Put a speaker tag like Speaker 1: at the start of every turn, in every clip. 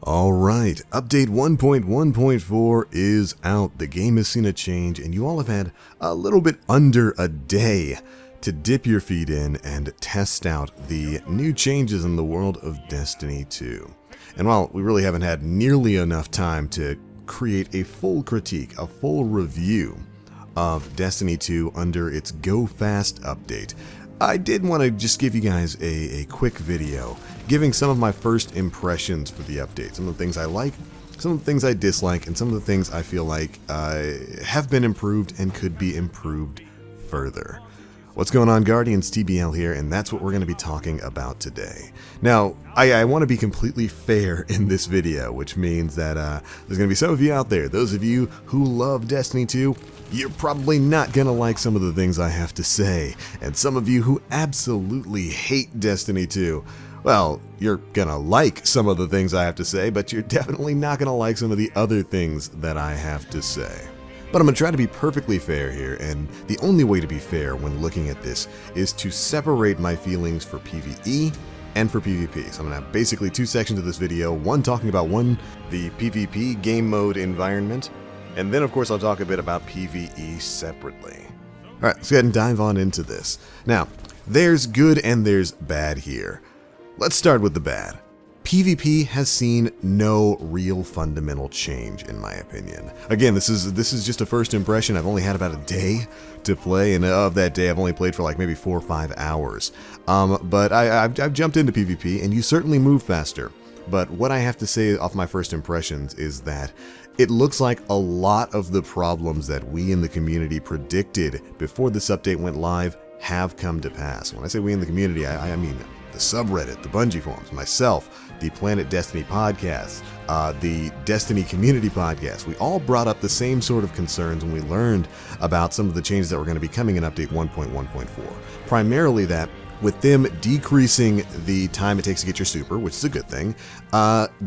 Speaker 1: Alright, update 1.1.4 is out. The game has seen a change, and you all have had a little bit under a day to dip your feet in and test out the new changes in the world of Destiny 2. And while we really haven't had nearly enough time to create a full critique, a full review of Destiny 2 under its Go Fast update, I did want to just give you guys a quick video giving some of my first impressions for the update. Some of the things I like, some of the things I dislike, and some of the things I feel like have been improved and could be improved further. What's going on, Guardians? TBL here, and that's what we're going to be talking about today. Now, I want to be completely fair in this video, which means that there's going to be some of you out there, those of you who love Destiny 2, you're probably not going to like some of the things I have to say. And some of you who absolutely hate Destiny 2, well, you're going to like some of the things I have to say, but you're definitely not going to like some of the other things that I have to say. But I'm going to try to be perfectly fair here, and the only way to be fair when looking at this is to separate my feelings for PvE and for PvP. So I'm going to have basically two sections of this video, one talking about the PvP game mode environment, and then of course I'll talk a bit about PvE separately. Alright, let's go ahead and dive on into this. Now, there's good and there's bad here. Let's start with the bad. PvP has seen no real fundamental change, in my opinion. Again, this is just a first impression. I've only had about a day to play, and of that day, I've only played for like maybe 4 or 5 hours. But I've jumped into PvP, and you certainly move faster. But what I have to say off my first impressions is that it looks like a lot of the problems that we in the community predicted before this update went live have come to pass. When I say we in the community, I mean the subreddit, the Bungie forums, myself, the Planet Destiny podcast, the Destiny Community podcast. We all brought up the same sort of concerns when we learned about some of the changes that were going to be coming in update 1.1.4. Primarily that with them decreasing the time it takes to get your super, which is a good thing,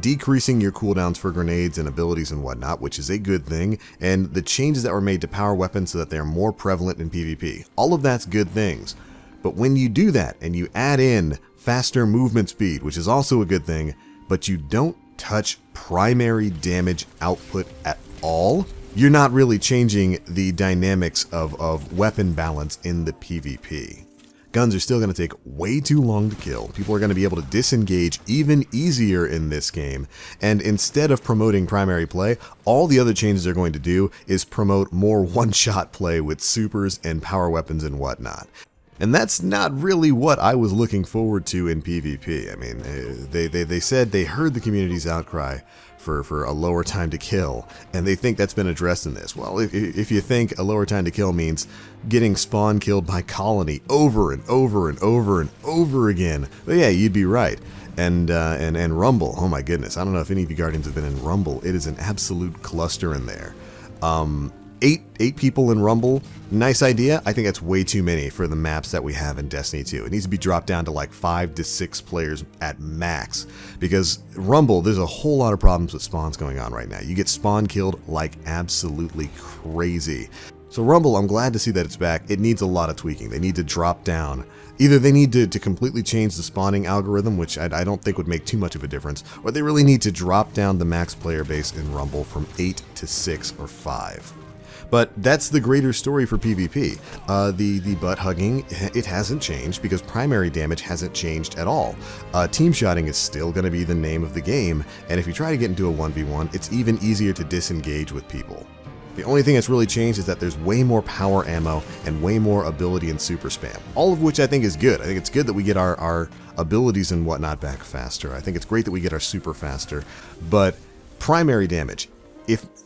Speaker 1: decreasing your cooldowns for grenades and abilities and whatnot, which is a good thing, and the changes that were made to power weapons so that they're more prevalent in PvP. All of that's good things. But when you do that and you add in faster movement speed, which is also a good thing, but you don't touch primary damage output at all, you're not really changing the dynamics of weapon balance in the PvP. Guns are still going to take way too long to kill. People are going to be able to disengage even easier in this game. And instead of promoting primary play, all the other changes they're going to do is promote more one-shot play with supers and power weapons and whatnot. And that's not really what I was looking forward to in PvP. I mean, they said they heard the community's outcry for a lower time to kill, and they think that's been addressed in this. Well, if you think a lower time to kill means getting spawn killed by colony over and over and over and over again, well, yeah, you'd be right. And Rumble, oh my goodness, I don't know if any of you Guardians have been in Rumble. It is an absolute cluster in there. Eight people in Rumble, nice idea. I think that's way too many for the maps that we have in Destiny 2. It needs to be dropped down to like 5 to 6 players at max, because Rumble, there's a whole lot of problems with spawns going on right now. You get spawn killed like absolutely crazy. So Rumble, I'm glad to see that it's back. It needs a lot of tweaking. They need to drop down. Either they need to completely change the spawning algorithm, which I don't think would make too much of a difference, or they really need to drop down the max player base in Rumble from 8 to 6 or 5. But that's the greater story for PvP. The butt hugging, it hasn't changed because primary damage hasn't changed at all. Team shotting is still going to be the name of the game, and if you try to get into a 1v1, it's even easier to disengage with people. The only thing that's really changed is that there's way more power ammo and way more ability and super spam, all of which I think is good. I think it's good that we get our abilities and whatnot back faster. I think it's great that we get our super faster, but primary damage,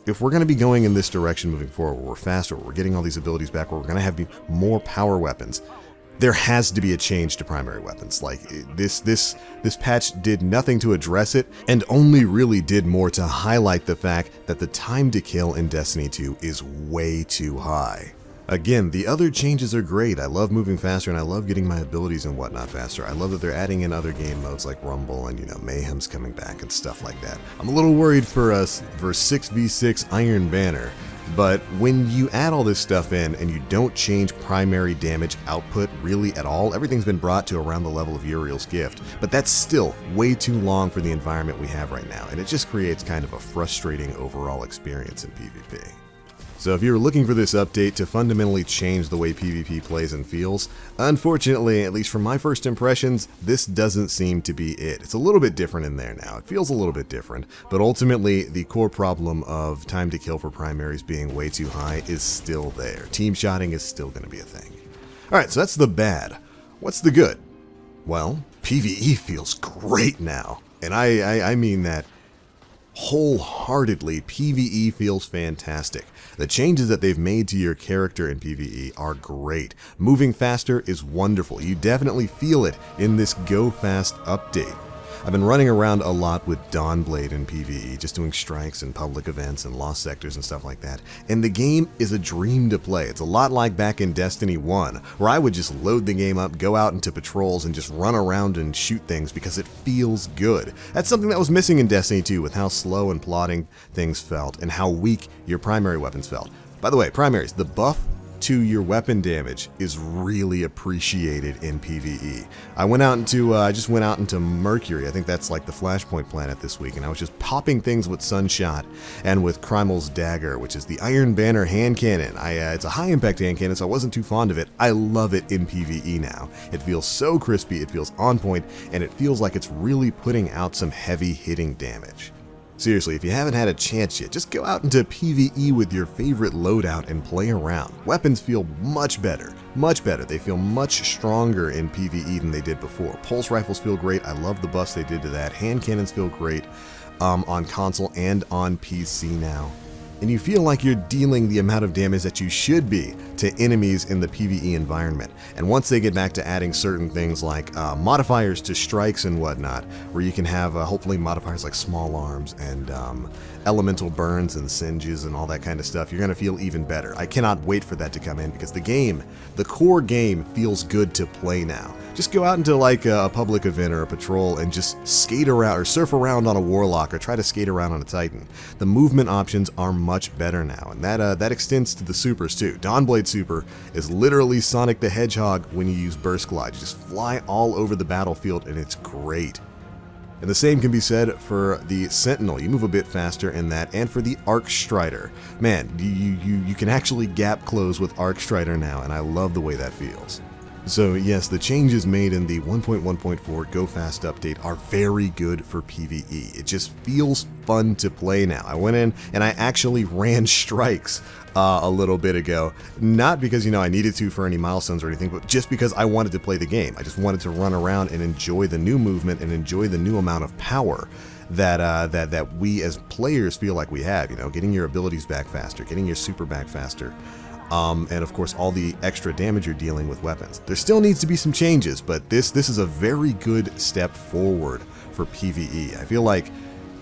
Speaker 1: if we're going to be going in this direction moving forward, where we're faster, where we're getting all these abilities back, where we're going to have more power weapons, there has to be a change to primary weapons. Like this patch did nothing to address it, and only really did more to highlight the fact that the time to kill in Destiny 2 is way too high. Again, the other changes are great. I love moving faster, and I love getting my abilities and whatnot faster. I love that they're adding in other game modes like Rumble, and Mayhem's coming back and stuff like that. I'm a little worried for 6v6 Iron Banner. But when you add all this stuff in and you don't change primary damage output really at all, everything's been brought to around the level of Uriel's gift, but that's still way too long for the environment we have right now, and it just creates kind of a frustrating overall experience in PvP. So if you're looking for this update to fundamentally change the way PvP plays and feels, unfortunately, at least from my first impressions, this doesn't seem to be it. It's a little bit different in there now. It feels a little bit different, but ultimately the core problem of time to kill for primaries being way too high is still there. Team shotting is still going to be a thing. Alright, so that's the bad. What's the good? Well, PvE feels great now. And I mean that wholeheartedly. PvE feels fantastic. The changes that they've made to your character in PvE are great. Moving faster is wonderful. You definitely feel it in this Go Fast update. I've been running around a lot with Dawnblade in PvE, just doing strikes and public events and lost sectors and stuff like that. And the game is a dream to play. It's a lot like back in Destiny 1, where I would just load the game up, go out into patrols, and just run around and shoot things because it feels good. That's something that was missing in Destiny 2 with how slow and plodding things felt and how weak your primary weapons felt. By the way, primaries, the buff to your weapon damage is really appreciated in PvE. I just went out into Mercury. I think that's like the Flashpoint planet this week, and I was just popping things with Sunshot and with Crimel's Dagger, which is the Iron Banner hand cannon. It's a high impact hand cannon, so I wasn't too fond of it. I love it in PvE now. It feels so crispy, it feels on point, and it feels like it's really putting out some heavy hitting damage. Seriously, if you haven't had a chance yet, just go out into PvE with your favorite loadout and play around. Weapons feel much better. Much better. They feel much stronger in PvE than they did before. Pulse rifles feel great. I love the buffs they did to that. Hand cannons feel great on console and on PC now. And you feel like you're dealing the amount of damage that you should be to enemies in the PvE environment. And once they get back to adding certain things like modifiers to strikes and whatnot, where you can have hopefully modifiers like small arms and elemental burns and singes and all that kind of stuff, you're going to feel even better. I cannot wait for that to come in because the core game feels good to play now. Just go out into like a public event or a patrol and just skate around or surf around on a Warlock or try to skate around on a Titan. The movement options are much better now, and that extends to the supers too. Dawnblade Super is literally Sonic the Hedgehog when you use Burst Glide. You just fly all over the battlefield and it's great. And the same can be said for the Sentinel. You move a bit faster in that, and for the Arc Strider. Man, you can actually gap close with Arc Strider now, and I love the way that feels. So yes, the changes made in the 1.1.4 Go Fast update are very good for PvE. It just feels fun to play now. I went in and I actually ran strikes a little bit ago, not because I needed to for any milestones or anything, but just because I wanted to play the game. I just wanted to run around and enjoy the new movement and enjoy the new amount of power that we as players feel like we have. Getting your abilities back faster, getting your super back faster. And of course all the extra damage you're dealing with weapons. There still needs to be some changes, but this is a very good step forward for PvE. I feel like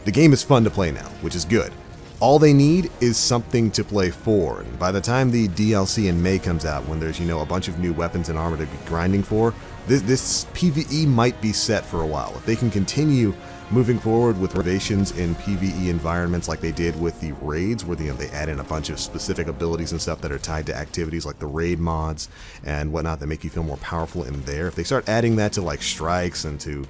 Speaker 1: the game is fun to play now, which is good. All they need is something to play for, and by the time the DLC in May comes out, when there's a bunch of new weapons and armor to be grinding for, this PvE might be set for a while. If they can continue moving forward with renovations in PvE environments like they did with the raids, where they add in a bunch of specific abilities and stuff that are tied to activities like the raid mods and whatnot that make you feel more powerful in there. If they start adding that to like strikes and to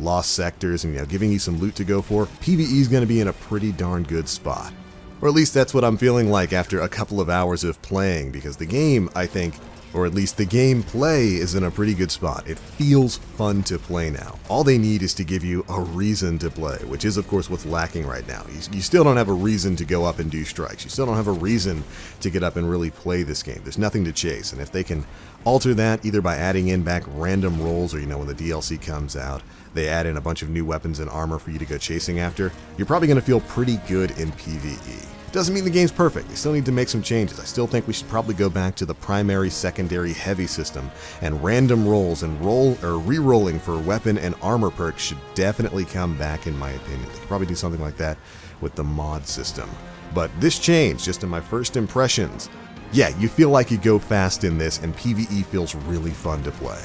Speaker 1: lost sectors and giving you some loot to go for, PvE is going to be in a pretty darn good spot. Or at least that's what I'm feeling like after a couple of hours of playing, because the game, I think, or at least the gameplay, is in a pretty good spot. It feels fun to play now. All they need is to give you a reason to play, which is of course what's lacking right now. You still don't have a reason to go up and do strikes. You still don't have a reason to get up and really play this game. There's nothing to chase, and if they can alter that either by adding in back random rolls, or when the DLC comes out, they add in a bunch of new weapons and armor for you to go chasing after, you're probably going to feel pretty good in PvE. Doesn't mean the game's perfect. They still need to make some changes. I still think we should probably go back to the primary, secondary, heavy system, and random rolls and re-rolling for weapon and armor perks should definitely come back, in my opinion. They could probably do something like that with the mod system. But this change, just in my first impressions, yeah, you feel like you go fast in this, and PvE feels really fun to play.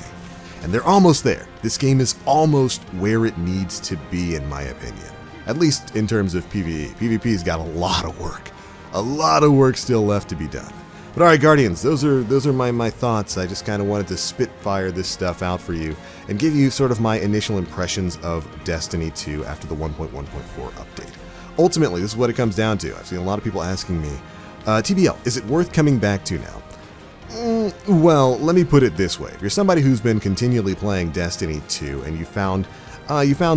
Speaker 1: And they're almost there. This game is almost where it needs to be, in my opinion. At least in terms of PvE. PvP's got a lot of work. a lot of work still left to be done. But alright, Guardians, those are my thoughts. I just kind of wanted to spitfire this stuff out for you and give you sort of my initial impressions of Destiny 2 after the 1.1.4 update. Ultimately, this is what it comes down to. I've seen a lot of people asking me, TBL, is it worth coming back to now? Well, let me put it this way. If you're somebody who's been continually playing Destiny 2 and you found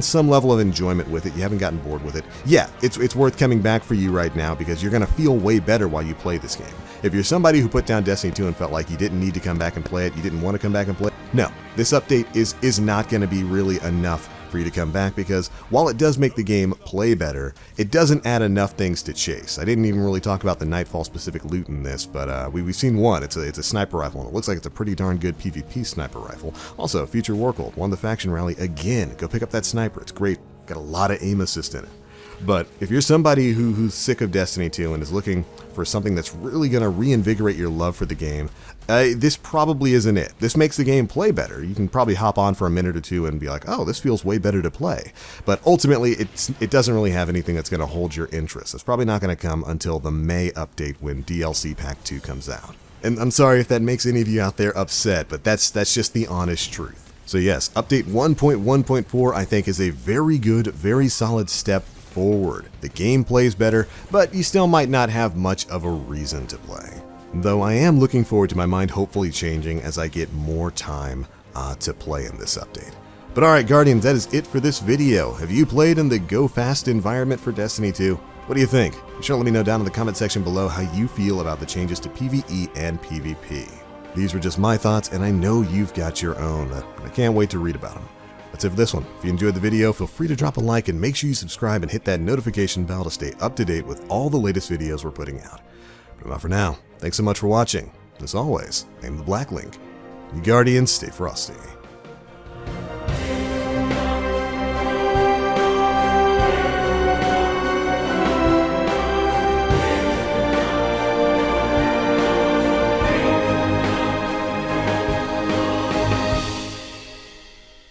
Speaker 1: some level of enjoyment with it, you haven't gotten bored with it, yeah, it's worth coming back for you right now because you're going to feel way better while you play this game. If you're somebody who put down Destiny 2 and felt like you didn't need to come back and play it, you didn't want to come back and play it, no, this update is not going to be really enough for you to come back because while it does make the game play better, it doesn't add enough things to chase. I didn't even really talk about the Nightfall specific loot in this, but we've seen one. It's a sniper rifle, and it looks like it's a pretty darn good PvP sniper rifle. Also, Future War Cult won the faction rally again. Go pick up that sniper. It's great. Got a lot of aim assist in it. But if you're somebody who's sick of Destiny 2 and is looking for something that's really going to reinvigorate your love for the game, this probably isn't it. This makes the game play better. You can probably hop on for a minute or two and be like, oh, this feels way better to play. But ultimately, it doesn't really have anything that's going to hold your interest. It's probably not going to come until the May update when DLC Pack 2 comes out. And I'm sorry if that makes any of you out there upset, but that's just the honest truth. So yes, update 1.1.4 I think is a very good, very solid step forward. The game plays better, but you still might not have much of a reason to play. Though I am looking forward to my mind hopefully changing as I get more time to play in this update. But alright, Guardians, that is it for this video. Have you played in the Go Fast environment for Destiny 2? What do you think? Be sure to let me know down in the comment section below how you feel about the changes to PvE and PvP. These were just my thoughts, and I know you've got your own. I can't wait to read about them. That's it for this one. If you enjoyed the video, feel free to drop a like and make sure you subscribe and hit that notification bell to stay up to date with all the latest videos we're putting out. But enough for now. Thanks so much for watching. As always, I'm TheBlackLink. You Guardians, stay frosty.